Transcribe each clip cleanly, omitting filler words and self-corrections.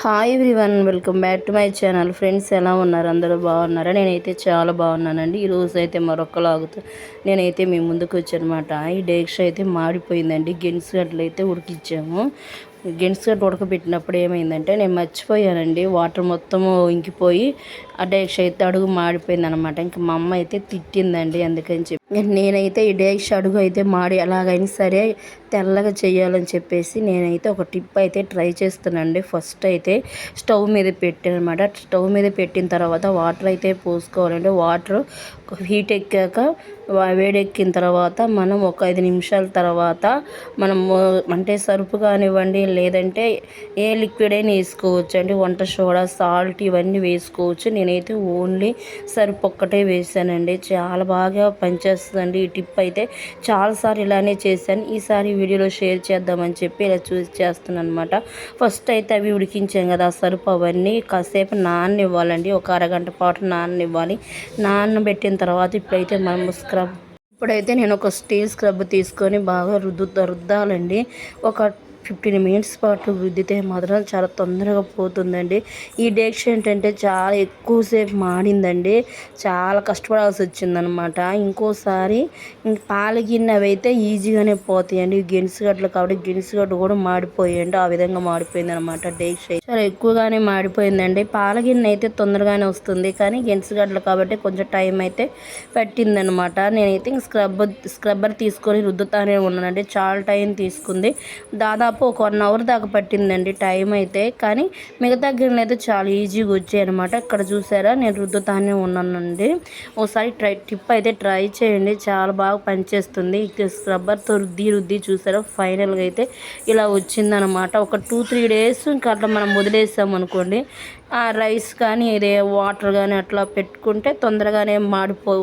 Hi everyone, welcome back to my channel. Friends ఎలా ఉన్నారు? అందరూ బాగున్నారా? నేనైతే చాలా బాగున్నానండి. ఈరోజు అయితే మరొకలాగుతూ నేనైతే మీ ముందుకు వచ్చానమాట. ఈ డేక్ష అయితే మాడిపోయిందండి. గెన్స్ గడ్డలు అయితే ఉడికిచ్చాము. గెన్స్ గడ్డ ఉడకబెట్టినప్పుడు ఏమైందంటే నేను మర్చిపోయానండి. వాటర్ మొత్తము ఇంకిపోయి ఆ డేక్ష అయితే అడుగు మాడిపోయింది అనమాట. ఇంకా మా అమ్మ అయితే తిట్టిందండి. అందుకని చెప్పి నేనైతే ఈ డేక్ష అడుగు అయితే మాడి ఎలాగైనా సరే తెల్లగా చేయాలని చెప్పేసి నేనైతే ఒక టిప్ అయితే ట్రై చేస్తున్నానండి. ఫస్ట్ అయితే స్టవ్ మీద పెట్టాను అనమాట. స్టవ్ మీద పెట్టిన తర్వాత వాటర్ అయితే పోసుకోవాలండి. వాటర్ హీట్ ఎక్కాక వేడెక్కిన తర్వాత మనం ఒక 5 నిమిషాల తర్వాత మనం అంటే సరుపు కానివ్వండి, లేదంటే ఏ లిక్విడ్ అయినా వేసుకోవచ్చు అండి. వంట సోడా, సాల్ట్ ఇవన్నీ వేసుకోవచ్చు. నేనైతే ఓన్లీ సరుపు ఒక్కటే వేసానండి. చాలా బాగా పనిచేస్తుందండి ఈ టిప్ అయితే. చాలాసార్లు ఇలానే చేశాను. ఈసారి వీడియోలో షేర్ చేద్దామని చెప్పి ఇలా చేస్తున్నాను అనమాట. ఫస్ట్ అయితే అవి ఉడికించాం కదా సరుపు, అవన్నీ కాసేపు నాననివ్వాలండి. ఒక అరగంట పాటు నాననివ్వాలి. నానబెట్టిన తర్వాత ఇప్పుడైతే నేను ఒక స్టీల్ స్క్రబ్ తీసుకొని బాగా రుద్దాలండి. ఒక 15 మినిట్స్ పాటు రుద్దితే మాత్రం చాలా తొందరగా పోతుందండి. ఈ డేక్ష ఏంటంటే చాలా ఎక్కువసేపు మాడిందండి. చాలా కష్టపడాల్సి వచ్చిందనమాట. ఇంకోసారి పాల గిన్నె అవి అయితే ఈజీగానే పోతాయండి. గెనుసుగడ్డలు కాబట్టి గెనుసుగడ్డ కూడా మాడిపోయాయండి. ఆ విధంగా మాడిపోయింది అనమాట. డేక్ష చాలా ఎక్కువగానే మాడిపోయిందండి. పాల గిన్నె అయితే తొందరగానే వస్తుంది, కానీ గెనుసుగడ్డలు కాబట్టి కొంచెం టైం అయితే పట్టిందనమాట. నేనైతే స్క్రబ్బర్ తీసుకొని రుద్దుతానే ఉన్నానండి. చాలా టైం తీసుకుంది. దాదాపు ఒక 1 అవర్ దాకా పట్టిందండి టైం అయితే. కానీ మిగతా గిన్నెలు అయితే చాలా ఈజీగా వచ్చాయి అనమాట. ఇక్కడ చూసారా, నేను రుద్దుతానే ఉన్నానండి. ఒకసారి టిప్ అయితే ట్రై చేయండి, చాలా బాగా పనిచేస్తుంది. స్క్రబ్బర్తో రుద్ది చూసారా, ఫైనల్గా అయితే ఇలా వచ్చిందనమాట. ఒక 2-3 డేస్ ఇంకా అట్లా మనం వదిలేసాం అనుకోండి, ఆ రైస్ కానీ ఇదే వాటర్ కానీ అట్లా పెట్టుకుంటే తొందరగానే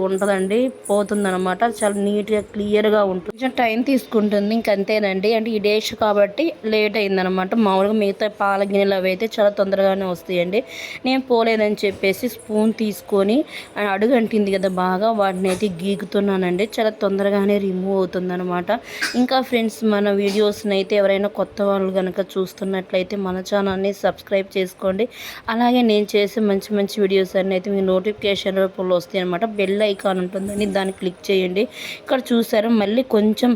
ఉంటుందండి, పోతుందనమాట. చాలా నీట్గా క్లియర్గా ఉంటుంది. కొంచెం టైం తీసుకుంటుంది, ఇంకంతేనండి. అంటే ఈ డేష్ కాబట్టి లేట్ అయిందనమాట. మామూలుగా మిగతా పాల గిన్నెలు అవి అయితే చాలా తొందరగానే వస్తాయండి. నేను పోలేదని చెప్పేసి స్పూన్ తీసుకొని అడుగు అంటింది కదా బాగా, వాటిని అయితే గీకుతున్నానండి. చాలా తొందరగానే రిమూవ్ అవుతుందనమాట. ఇంకా ఫ్రెండ్స్, మన వీడియోస్ని అయితే ఎవరైనా కొత్త వాళ్ళు కనుక చూస్తున్నట్లయితే మన ఛానల్ని సబ్స్క్రైబ్ చేసుకోండి. అలాగే నేను చేసే మంచి మంచి వీడియోస్ అన్నీ అయితే మీ నోటిఫికేషన్ రూపంలో వస్తాయి అనమాట. బెల్ ఐకాన్ ఉంటుందని దాన్ని క్లిక్ చేయండి. ఇక్కడ చూసారా, మళ్ళీ కొంచెం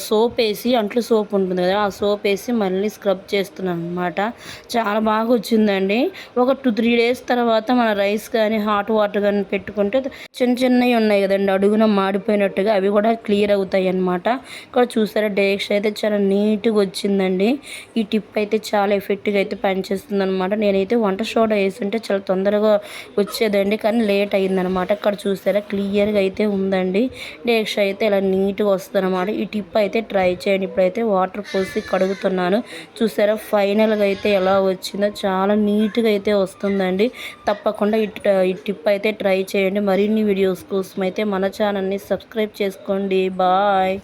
సోప్ వేసి, అంట్లు సోప్ ఉంటుంది కదా, ఆ సోప్ వేసి మళ్ళీ స్క్రబ్ చేస్తున్నాను అనమాట. చాలా బాగా వచ్చిందండి. ఒక 2-3 డేస్ తర్వాత మన రైస్ కానీ హాట్ వాటర్ కానీ పెట్టుకుంటే చిన్నవి ఉన్నాయి కదండి అడుగున మాడిపోయినట్టుగా, అవి కూడా క్లియర్ అవుతాయి అనమాట. ఇక్కడ చూసారా, డేక్ష అయితే చాలా నీట్గా వచ్చిందండి. ఈ టిప్ అయితే చాలా ఎఫెక్ట్గా అయితే పనిచేస్తుంది అనమాట. నేనైతే వంట సోడా వేస్తుంటే చాలా తొందరగా వచ్చేదండి, కానీ లేట్ అయిందనమాట. ఇక్కడ చూసారా, క్లియర్గా అయితే ఉందండి. డేక్ష అయితే ఇలా నీట్గా వస్తుంది అనమాట. ఈ టిప్ అయితే ట్రై చేయండి. ఇప్పుడైతే వాటర్ పోసి కడుగుతున్నాను. చూసారా, ఫైనల్గా అయితే ఎలా వచ్చిందో, చాలా నీట్గా అయితే వస్తుందండి. తప్పకుండా ఈ టిప్ అయితే ట్రై చేయండి. మరిన్ని వీడియోస్ కోసం అయితే మన ఛానల్ని సబ్స్క్రైబ్ చేసుకోండి. బాయ్.